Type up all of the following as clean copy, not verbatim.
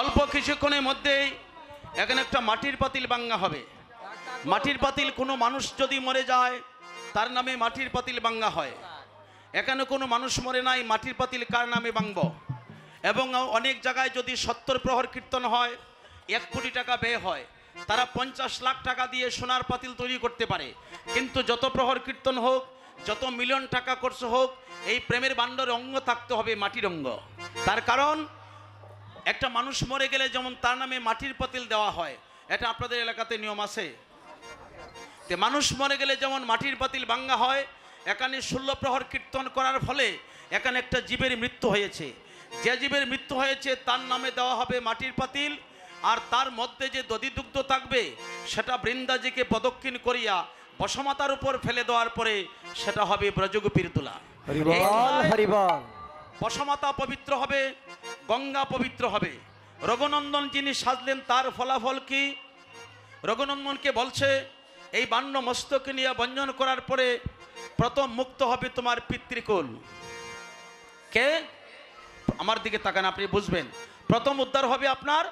অল্প কিছুক্ষণের মধ্যেই এখানে একটা মাটির পাতিল ভাঙা হবে। মাটির পাতিল কোনো মানুষ যদি মরে যায় তার নামে মাটির পাতিল ভাঙা হয়। এখানে কোনো মানুষ মরে নাই, মাটির পাতিল কার নামে ভাঙব? এবং অনেক জায়গায় যদি 70 প্রহর কীর্তন হয় 1 কোটি টাকা ব্যয় হয়, তারা 50 লাখ টাকা দিয়ে সোনার পাতিল তৈরি করতে পারে। কিন্তু যত প্রহর কীর্তন হোক, যত মিলিয়ন টাকা খরচ হোক, এই প্রেমের বান্ডর অঙ্গ থাকতে হবে মাটির অঙ্গ। তার কারণ একটা মানুষ মরে গেলে যেমন তার নামে মাটির পাতিল দেওয়া হয়, এটা আপনাদের এলাকাতে নিয়ম আছে। তে মানুষ মরে গেলে যেমন মাটির পাতিল ভাঙা হয়, এখানে 16 প্রহর কীর্তন করার ফলে এখানে একটা জীবের মৃত্যু হয়েছে। যে জীবের মৃত্যু হয়েছে তার নামে দেওয়া হবে মাটির পাতিল, আর তার মধ্যে যে দধিদুগ্ধ থাকবে সেটা বৃন্দাজিকে প্রদক্ষিণ করিয়া বসমাতার উপর ফেলে দেওয়ার পরে সেটা হবে ব্রজগোপীর তুলা। বসমাতা পবিত্র হবে, গঙ্গা পবিত্র হবে। রঘুনন্দন যিনি সাজলেন তার ফলাফল কি? রঘুনন্দনকে বলছে এই বান্ন মস্তকে নিয়ে বঞ্জন করার পরে প্রথম মুক্ত হবে তোমার পিতৃকুল। কে? আমার দিকে তাকান, আপনি বুঝবেন। প্রথম উদ্ধার হবে আপনার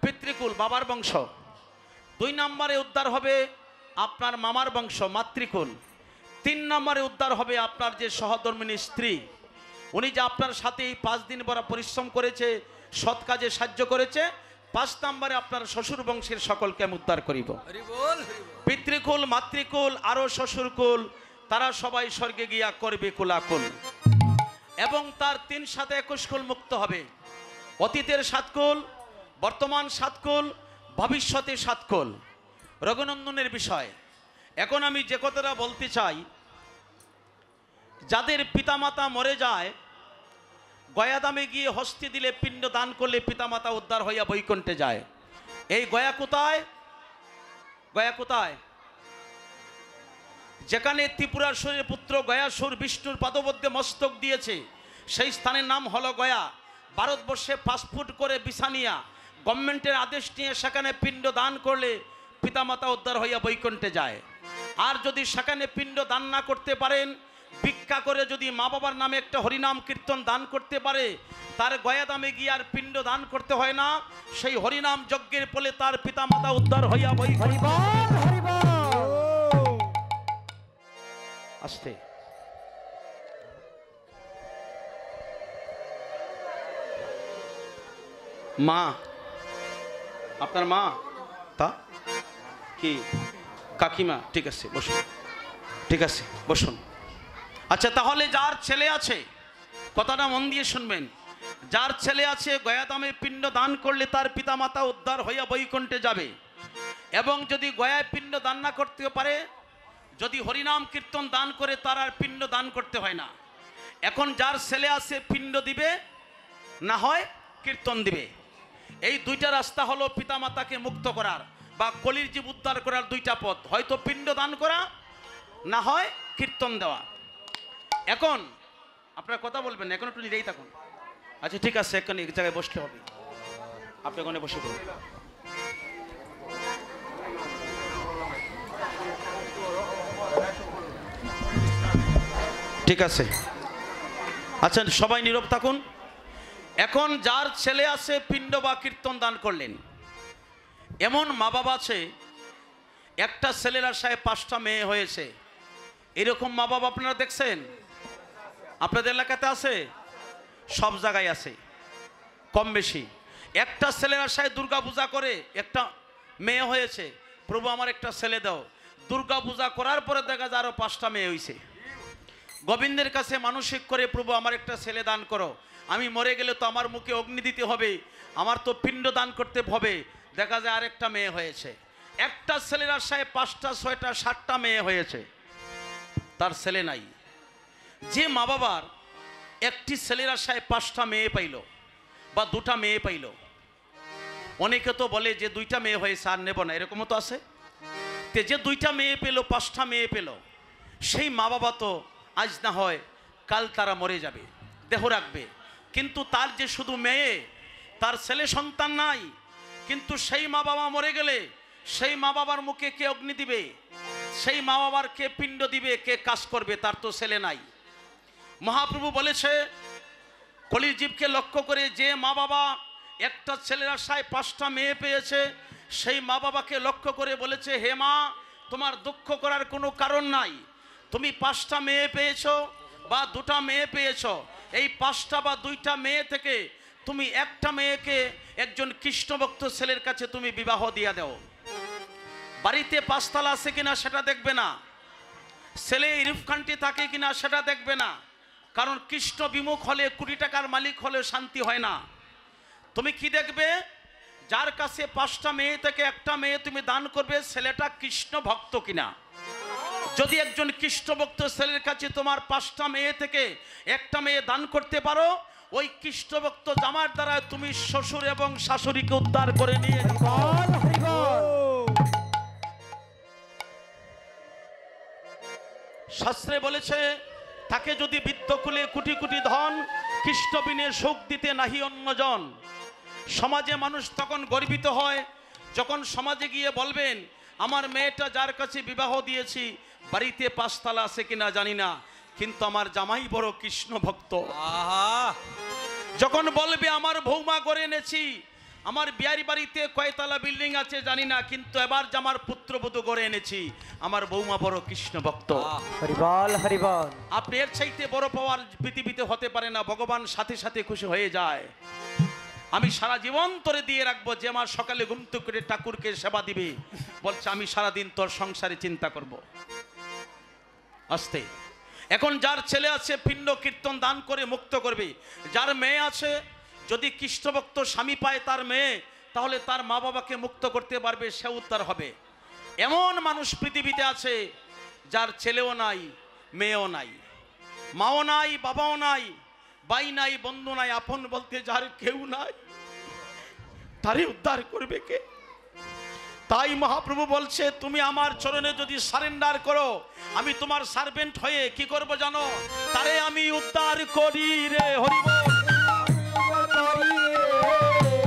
পিতৃকুল, বাবার বংশ। 2 নম্বরে উদ্ধার হবে আপনার মামার বংশ, মাতৃকুল। 3 নম্বরে উদ্ধার হবে আপনার যে সহধর্মিণী স্ত্রী, উনি যে আপনার সাথে এই 5 দিন বড় পরিশ্রম করেছে, সৎ কাজে সাহায্য করেছে। 5 নম্বরে আপনার শ্বশুর বংশের সকলকে আমি উদ্ধার করিব। পিতৃকুল, মাতৃকুল আরো শ্বশুরকুল, তারা সবাই স্বর্গে গিয়া করবে কুলাকুল। এবং তার 3 সাথে 21 কুল মুক্ত হবে। অতীতের 7 কুল, বর্তমান 7 কুল, ভবিষ্যতে 7 কুল। রঘুনন্দনের বিষয় এখন আমি যে কথাটা বলতে চাই, যাদের পিতামাতা মরে যায়, গয়াদামে গিয়ে হস্তি দিলে, পিণ্ড দান করলে পিতামাতা উদ্ধার হইয়া বৈকুণ্ঠে যায়। এই গয়া কোথায়? গয়া কোথায়? যেখানে ত্রিপুরাসুরের পুত্র গয়াসুর বিষ্ণুর পাদবদ্ধে মস্তক দিয়েছে, সেই স্থানের নাম হলো গয়া। ভারতবর্ষে পাসপোর্ট করে ভিসা নিয়া গভর্নমেন্টের আদেশ নিয়ে সেখানে পিণ্ড দান করলে পিতামাতা উদ্ধার হইয়া বৈকুণ্ঠে যায়। আর যদি সেখানে পিণ্ড দান না করতে পারেন, ভিক্ষা করে যদি মা বাবার নামে একটা হরিনাম কীর্তন দান করতে পারে, তার গয়া দামে গিয়ে আর পিণ্ড দান করতে হয় না। সেই হরিনাম যজ্ঞের ফলে তার পিতামাতা উদ্ধার হইয়া বৈকুণ্ঠে। আসতে মা, আপনার মা তা কি? কাকিমা? ঠিক আছে বসুন, ঠিক আছে বসুন। আচ্ছা, তাহলে যার ছেলে আছে, কথাটা মন দিয়ে শুনবেন, যার ছেলে আছে গয়াদামে পিণ্ড দান করলে তার পিতামাতা উদ্ধার হইয়া বৈকুণ্ঠে যাবে। এবং যদি গয়ায় পিণ্ড দান না করতে পারে, যদি হরিনাম কীর্তন দান করে, তার আর পিণ্ড দান করতে হয় না। এখন যার ছেলে আছে পিণ্ড দিবে, না হয় কীর্তন দিবে। এই 2টা রাস্তা হলো পিতামাতাকে মুক্ত করার বা কলির জীব উদ্ধার করার 2টা পথ, হয়তো পিণ্ড দান করা, না হয় কীর্তন দেওয়া। এখন আপনারা কথা বলবেন, এখন একটু নিরেই থাকুন। আচ্ছা ঠিক আছে, এখানে এক জায়গায় বসতে হবে, আপনি ওখানে বসে পড়ুন। ঠিক আছে, আচ্ছা সবাই নীরব থাকুন। এখন যার ছেলে আছে পিণ্ড বা কীর্তন দান করলেন, এমন মা বাবা আছে একটা ছেলের আশায় 5টা মেয়ে হয়েছে। এরকম মা বাবা আপনারা দেখছেন? আপনাদের এলাকাতে আছে? সব জায়গায় আছে কম বেশি। একটা ছেলের আশায় দুর্গা পূজা করে একটা মেয়ে হয়েছে, প্রভু আমার একটা ছেলে দাও। দুর্গা পূজা করার পরে দেখা যায় আরো 5টা মেয়ে হয়েছে। গোবিন্দের কাছে মানসিক করে, প্রভু আমার একটা ছেলে দান করো, আমি মরে গেলে তো আমার মুখে অগ্নি দিতে হবে, আমার তো পিণ্ড দান করতে হবে। দেখা যায় আরেকটা মেয়ে হয়েছে। একটা ছেলের আশায় 5টা 6টা 7টা মেয়ে হয়েছে, তার ছেলে নাই। যে মা বাবার একটি ছেলের আশায় 5টা মেয়ে পাইল বা 2টা মেয়ে পাইল, অনেকে তো বলে যে 2টা মেয়ে হয়েছে আর নেব না, এরকমও তো আছে। তে যে 2টা মেয়ে পেল, 5টা মেয়ে পেল, সেই মা বাবা তো আজ না হয় কাল তারা মরে যাবে, দেহ রাখবে। কিন্তু তার যে শুধু মেয়ে, তার ছেলে সন্তান নাই। কিন্তু সেই মা বাবা মরে গেলে সেই মা বাবার মুখে কে অগ্নি দিবে? সেই মা বাবার কে পিণ্ড দিবে? কে কাজ করবে? তার তো ছেলে নাই। মহাপ্রভু বলেছে কলির জীবকে লক্ষ্য করে, যে মা বাবা একটা ছেলের আশায় 5টা মেয়ে পেয়েছে, সেই মা বাবাকে লক্ষ্য করে বলেছে, হে মা, তোমার দুঃখ করার কোনো কারণ নাই। তুমি 5টা মেয়ে পেয়েছো বা 2টা মেয়ে পেয়েছো, এই 5টা বা 2টা মেয়ে থেকে তুমি একটা মেয়েকে একজন কৃষ্ণভক্ত ছেলের কাছে তুমি বিবাহ দিয়ে দাও। বাড়িতে 5 তালা আছে কিনা সেটা দেখবে না, ছেলে ইরফখানটি থাকে কিনা সেটা দেখবে না, কারণ কৃষ্ণ বিমুখ হলে, কোটি টাকার মালিক হলে শান্তি হয় না। তুমি কি দেখবে? যার কাছে 5টা মেয়ে থেকে একটা মেয়ে তুমি দান করবে, ছেলেটা কৃষ্ণ ভক্ত কিনা। যদি একজন কৃষ্ণ ভক্ত ছেলের কাছে তোমার 5টা মেয়ে থেকে একটা মেয়ে দান করতে পারো, ওই কৃষ্ণ ভক্ত জামার দ্বারা তুমি শ্বশুর এবং শাশুড়িকে উদ্ধার করে নিয়ে শাস্ত্রে বলেছে, তাকে যদি বৃত্তকুলে কোটি কোটি ধন, কৃষ্ণ বিনে সুখ দিতে নাহি অন্যজন। সমাজে মানুষ তখন গর্বিত হয় যখন সমাজে গিয়ে বলবেন, আমার মেয়েটা যার কাছে বিবাহ দিয়েছি বাড়িতে 5 তালা আছে কিনা জানি না, কিন্তু আমার জামাই বড় কৃষ্ণ ভক্ত। যখন বলবে, আমার বৌমা করে এনেছি, আমার বিয়ার বাড়িতে কয়তলা বিল্ডিং আছে জানি না, কিন্তু এবার আমার পুত্রবধূ গড়ে এনেছি, আমার বৌমা বড় কৃষ্ণ ভক্ত। হরিবল হরিবল। আপনি এর চাইতে বড় পাওয়ার পৃথিবীতে হতে পারে না। ভগবান সাথে সাথে খুশি হয়ে যায়। আমি সারা জীবন তোরে দিয়ে রাখবো, যে আমার সকালে ঘুম থেকে করে ঠাকুরকে সেবা দিবে, বলছে আমি সারাদিন তোর সংসারে চিন্তা করব। আস্তে। এখন যার ছেলে আছে পিণ্ড কীর্তন দান করে মুক্ত করবে, যার মেয়ে আছে যদি কৃষ্ণভক্ত স্বামী পায় তার মেয়ে, তাহলে তার মা বাবাকে মুক্ত করতে পারবে, সে উদ্ধার হবে। এমন মানুষ পৃথিবীতে আছে যার ছেলেও নাই, মেয়েও নাই, মাও নাই, বাবাও নাই, ভাই নাই, বন্ধু নাই, আপন বলতে যার কেউ নাই, তারই উদ্ধার করবে কে? তাই মহাপ্রভু বলছে, তুমি আমার চরণে যদি সারেন্ডার করো, আমি তোমার সার্ভেন্ট হয়ে কি করব জানো? তারে আমি উদ্ধার করি রে। হরি বল।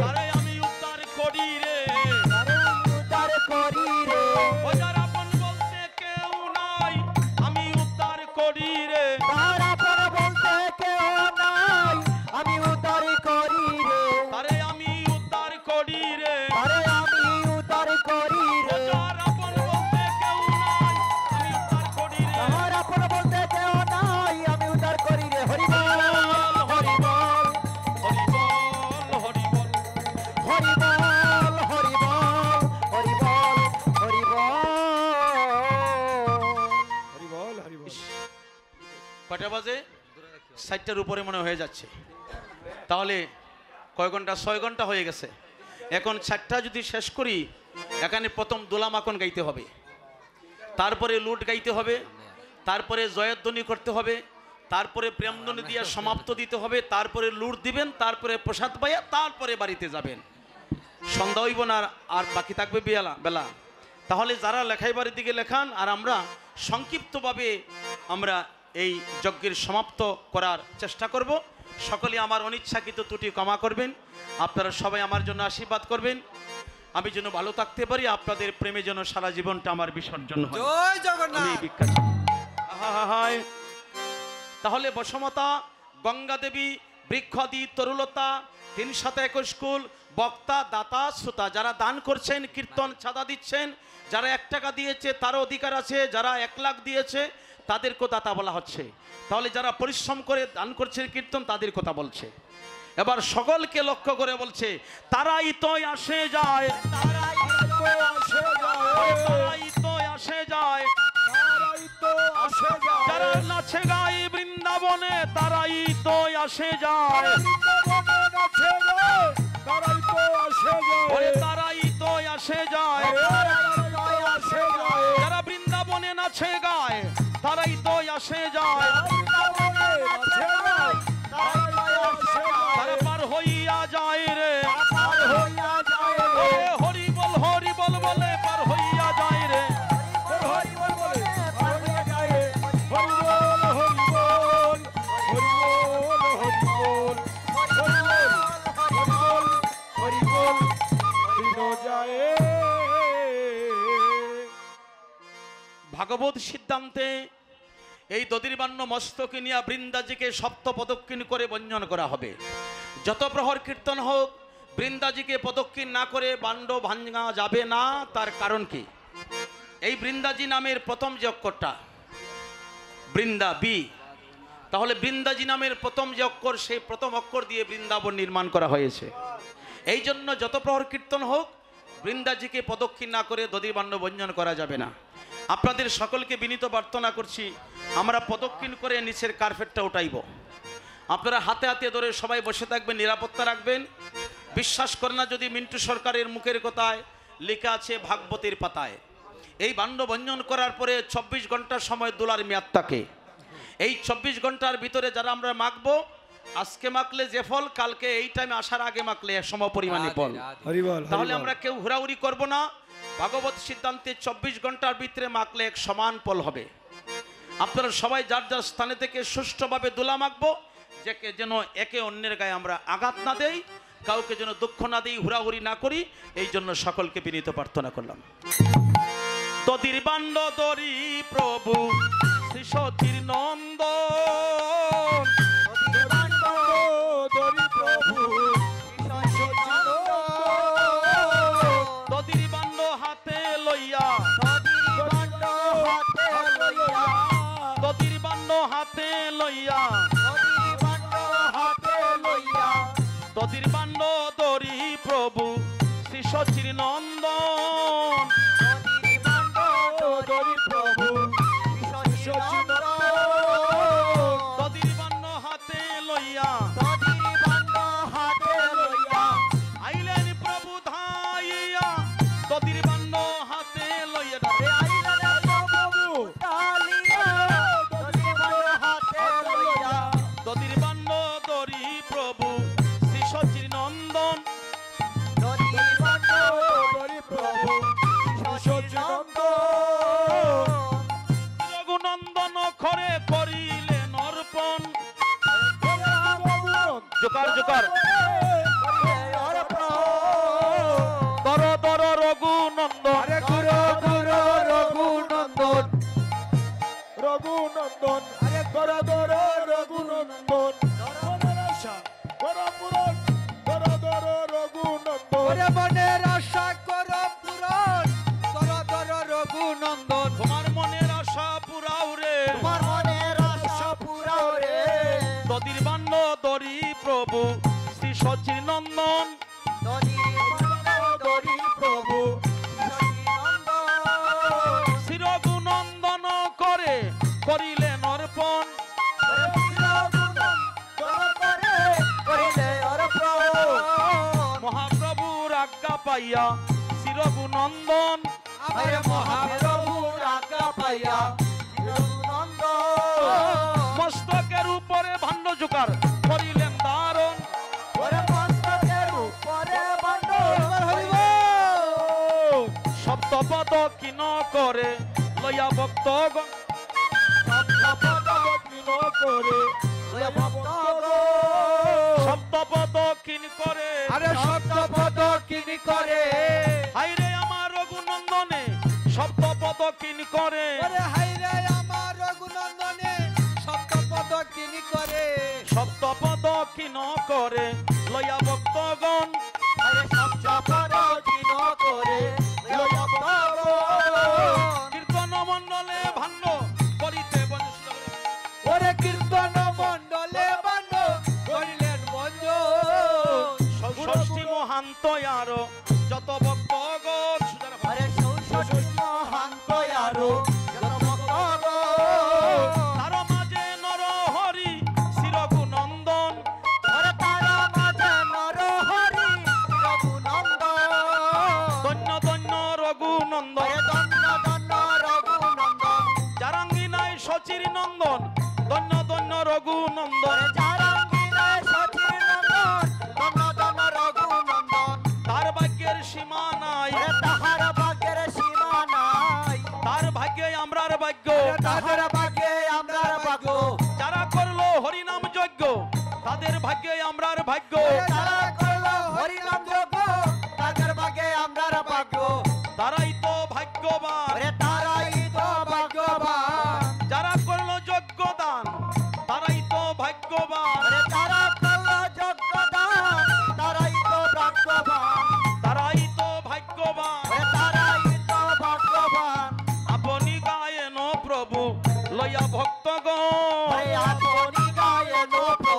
তারে আমি উদ্ধার করি রে। ও যার আপন বলতে কেউ নাই, আমি উদ্ধার করি রে। তারে আমি উদ্ধার করি রে। কটা বাজে? 7টার উপরে মনে হয়ে যাচ্ছে। তাহলে কয় ঘন্টা? 6 ঘন্টা হয়ে গেছে। এখন 7টা যদি শেষ করি, এখানে প্রথম দোলামাখন গাইতে হবে, তারপরে লুট গাইতে হবে, তারপরে জয়ধ্বনি করতে হবে, তারপরে প্রেমধ্বনি দিয়ে সমাপ্ত দিতে হবে, তারপরে লুট দিবেন, তারপরে প্রসাদ পাইয়া তারপরে বাড়িতে যাবেন। সন্ধ্যা হইব না, আর বাকি থাকবে বেলা। তাহলে যারা লেখাই বাড়ির দিকে লেখান, আর আমরা সংক্ষিপ্তভাবে আমরা এই যজ্ঞের সমাপ্ত করার চেষ্টা করব। সকলে আমার অনিচ্ছাকৃত ত্রুটি ক্ষমা করবেন। আপনারা সবাই আমার জন্য আশীর্বাদ করবেন, আমি যেন ভালো থাকতে পারি, আপনাদের প্রেমে যেন সারা জীবনটা আমার বিসর্জন হয়। জয় জগন্নাথ। তাহলে বসমতা, গঙ্গা দেবী, বৃক্ষাদি, তরুলতা, 321 কুল, বক্তা, দাতা, শ্রোতা, যারা দান করছেন, কীর্তন চাঁদা দিচ্ছেন, যারা 1 টাকা দিয়েছে তারও অধিকার আছে, যারা 1 লাখ দিয়েছে তাদেরকেও দাতা বলা হচ্ছে। তাহলে যারা পরিশ্রম করে দান করছে কীর্তন, তাদের কথা বলছে। এবার সকলকে লক্ষ্য করে বলছে, তারাই তো আসে যায়, তারাই তো আসে যায়, যারা নাচে গাই বৃন্দাবনে, তারাই তো আসে যায়, তারাই তো আসে যায়, যারা বৃন্দাবনে নাচে গায়, তারাই তো আসে যায়, তারা পার হইয়া যায় রে। হরি বল বলে পার হইয়া যায় রে। ভাগবত সিদ্ধান্তে এই দধির্বাণ্য মস্তকে নিয়ে বৃন্দাজিকে সপ্ত প্রদক্ষিণ করে বঞ্জন করা হবে। যত প্রহর কীর্তন হোক, বৃন্দাজিকে প্রদক্ষিণ না করে বান্ড ভাঙা যাবে না। তার কারণ কি? এই বৃন্দাজি নামের প্রথম যে অক্ষরটা বৃন্দা বি, তাহলে বৃন্দাজি নামের প্রথম যে অক্ষর, সেই প্রথম অক্ষর দিয়ে বৃন্দাবন নির্মাণ করা হয়েছে। এই জন্য যত প্রহর কীর্তন হোক, বৃন্দাজিকে প্রদক্ষিণ না করে দধির বাণ্ড ভঞ্জন করা যাবে না। আপনাদের সকলকে বিনীত প্রার্থনা করছি, আমরা প্রদক্ষিণ করে নিচের কার্পেটটা উঠাইব। আপনারা হাতে হাতে ধরে সবাই বসে থাকবেন, নিরাপত্তা রাখবেন। বিশ্বাস করে না যদি মিন্টু সরকারের মুখের কথায় লেখা আছে ভাগবতের পাতায়, এই বাণ্ড ভঞ্জন করার পরে 24 ঘন্টার সময় দোলার মেয়াদ থাকে। এই 24 ঘন্টার ভিতরে যারা আমরা মাখবো, আজকে মাখলে যে ফল, কালকে এই টাইমে আসার আগে মাখলে সম পরিমাণে ফল। তাহলে আমরা কেউ হুড়াহুড়ি করব না। ভাগবত সিদ্ধান্তে 24 ঘন্টার ভিতরে মাখলে এক সমান ফল হবে। আপনারা সবাই যার যার স্থানে থেকে সুষ্ঠুভাবে দোলা মাখবো, যেন একে অন্যের গায়ে আমরা আঘাত না দেই, কাউকে যেন দুঃখ না দিই, হুড়াহুড়ি না করি। এই জন্য সকলকে বিনীত প্রার্থনা করলাম। দধির বাণ্ড দরি প্রভু শ্রী সতীর নন্দন, দধির বাণ্ড হাতে লইয়া, দধির বাণ্ড হাতে লইয়া, দধির বাণ্ড দরি প্রভু শ্রী সতীর নন্দন, দধির বাণ্ড হাতে লইয়া, আইলেন প্রভু ধাইয়া, দধির বাণ্ড হাতে লইয়া, দধির বাণ্ড দরি প্রভু শ্রী সচির নন্দন, রঘুনন্দন খরে করিলেন অর্পণ, জোকার জোকার দর দর রঘুনন্দন, রঘুনন্দন, রঘুনন্দন, দর দর রঘুনন্দন, মনের আশা কর পূরণ, দর দর রঘুনন্দন, তোমার মনের আশা পুরাও রে, তোমার মনের আশা পুরাও রে, দধির বাণ্ড দরি প্রভু শ্রী সচির নন্দন, দরি প্রভু শ্রী রঘুনন্দন করে করিলেন অর্পণ, মহাপ্রভুর আজ্ঞা পাইয়া শ্রী রঘুনন্দন, মহাপ্রভুর আজ্ঞা পাইয়া মস্তকের উপরে ভাণ্ড জোকার করিলেন দারণ, সপ্তপদ কিন করে লইয়া ভক্তগণ, সপ্তপদ কিন করে, আরে সপ্তপদ কিনি করে, হাইরে আমার রঘুনন্দনে সপ্তপদ কিন করে, হাইরে আমার রঘুনন্দনে সপ্তপদ কিনি করে, সপ্তপদ কিন করে লইয়া ভক্তগণ, আরে সপ্তপদ কিনি করে, কীর্তন মণ্ডলে ভাণ্ড করিতে বঞ্চিত, ওরে কীর্তন মণ্ডলে বাণ্ড করিলেন বঞ্জ, ষষ্ঠী মহান্ত আরো যত ভক্তগণ, আরে ষষ্ঠী মহান্ত আরো যত ভক্তগণ, তার মাঝে নর হরি শ্রী রঘুনন্দন, ওরে তার মাঝে নর হরি রঘুনন্দন, ধন্য ধন্য রঘুনন্দন, ওরে ধন্য ধন্য রঘুনন্দন, জারাঙ্গিনায় সচির নন্দন, ধন্য ধন্য রঘুনন্দন, ওরে জারাঙ্গিনায় সচির নন্দন, ধন্য ধন্য রঘুনন্দন, তার ভাগ্যের সীমা নাই, ওরে তাহার ভাগ্যের সীমা নাই, তার ভাগ্যে আমরার ভাগ্য, তাহার ভাগ্যে আমরার ভাগ্য, যারা করলো হরিনাম যজ্ঞ তাদের ভাগ্যে আমরার ভাগ্য, যারা করলো হরিনাম যজ্ঞ তাদের ভাগ্যে আমরার ভাগ্য, তারাই তো ভাগ্যবান, ওরে তারাই তো ভাগ্যবান, যারা করলো যজ্ঞ দান তারাই তো ভাগ্যবান, লইয়া ভক্তগণ আরে আপনি গায়েন প্রভু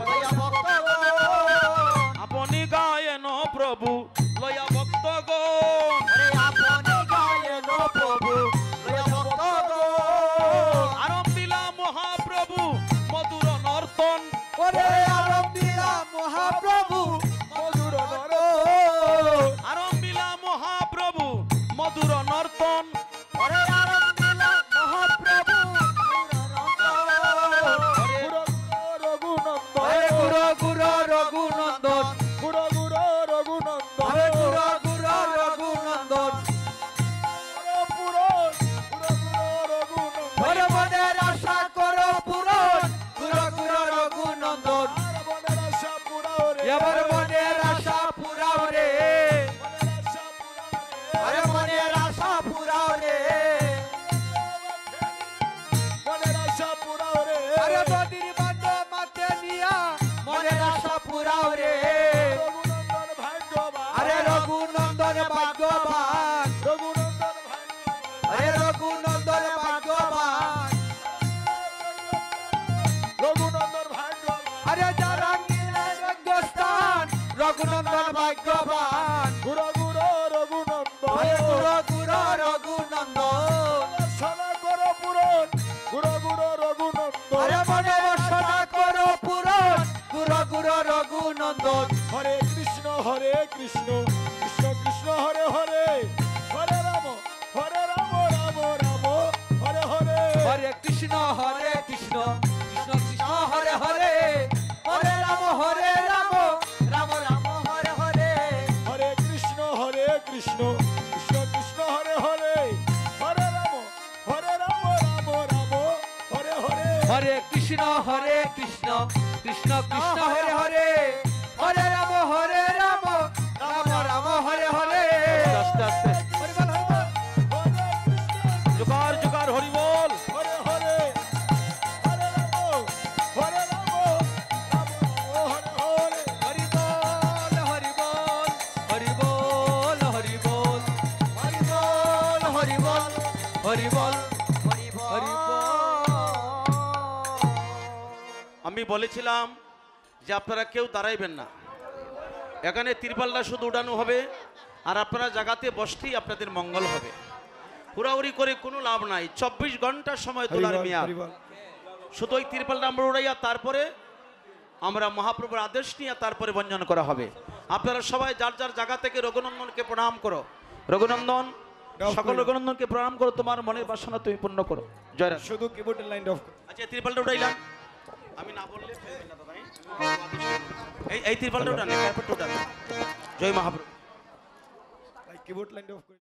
লইয়া ভক্তগণ আপনি গায়েন প্রভু লইয়া ভক্তগণ আরে আপনি গায়েন প্রভু লইয়া ভক্তগণ আরম্ভিলা মহাপ্রভু মধুর নর্তন ওরে আরম্ভিলা মহাপ্রভু মধুর নর আরম্ভিলা মহাপ্রভু মধুর নর্তন ওরে আরম্ভিলা মহাপ্রভু গুরু গুরু রঘুনন্দন গুরু গুরু রঘুনন্দন গুরু গুরু রঘুনন্দন ওরে মনের আশা করো পূরণ গুরু গুরু রঘুনন্দন এবার মনের আশা পুরাও রে আরে মনের আশা পুরাও রে আরে নদীর বান্ধ মাতে নিয়া মনের আশা পুরাও রে আরে রঘুনন্দন ভাগ্যবান আরে রঘুনন্দন ভাগ্যবান আরে যারা নীলের রঙ্গস্থান রঘুনন্দন ভাগ্যবান আরে গুরু গুরু রঘুনন্দন আরে মনে বসনা করো পূরণ গুরু গুরু রঘুনন্দন হরে কৃষ্ণ কৃষ্ণ কৃষ্ণ হরে হরে হরে রাম রাম রাম হরে হরে হরে কৃষ্ণ কৃষ্ণ কৃষ্ণ হরে হরে হরে রাম রাম রাম হরে হরে হরে কৃষ্ণ কৃষ্ণ কৃষ্ণ হরে হরে হরে রাম রাম রাম হরে হরে হরে কৃষ্ণ কৃষ্ণ কৃষ্ণ হরে হরে হরে রাম রাম রাম হরে হরে আস্তে আস্তে জোগাড় জোগাড় হরি বল হরে হরে হরে রাম হরে রাম হরে হরে হরি বল হরি বল হরি বল হরি বল হরি বল হরি বল হরি বল হরি বল আমি বলেছিলাম যে আপনারা কেউ দাঁড়াইবেন না, এখানে তিরপালটা শুধু উড়ানো হবে আর আপনারা জায়গাতে বসতেই আপনাদের মঙ্গল হবে। হুড়াহুড়ি করে কোনো লাভ নাই, 24 ঘন্টা সময় তোলার মেয়াদ। শুধু ওই তিরপালটা আমরা উড়াইয়া তারপরে আমরা মহাপ্রভুর আদেশ নিয়ে তারপরে বঞ্জন করা হবে। আপনারা সবাই যার যার জায়গা থেকে রঘুনন্দনকে প্রণাম করো। রঘুনন্দন, সকল রঘুনন্দনকে প্রণাম করো, তোমার মনের বাসনা তুমি পূর্ণ করো। জয় রাম। শুধু কিবোর্ডের লাইন অফ আচ্ছা, তিরপালটা উঠাইলাম, আমি না বললে ফেলবেন না দাদা। এই তিরপালটা উঠান, কার্পেটটা উঠান। জয় মহাপ্রভু। Keyboard line of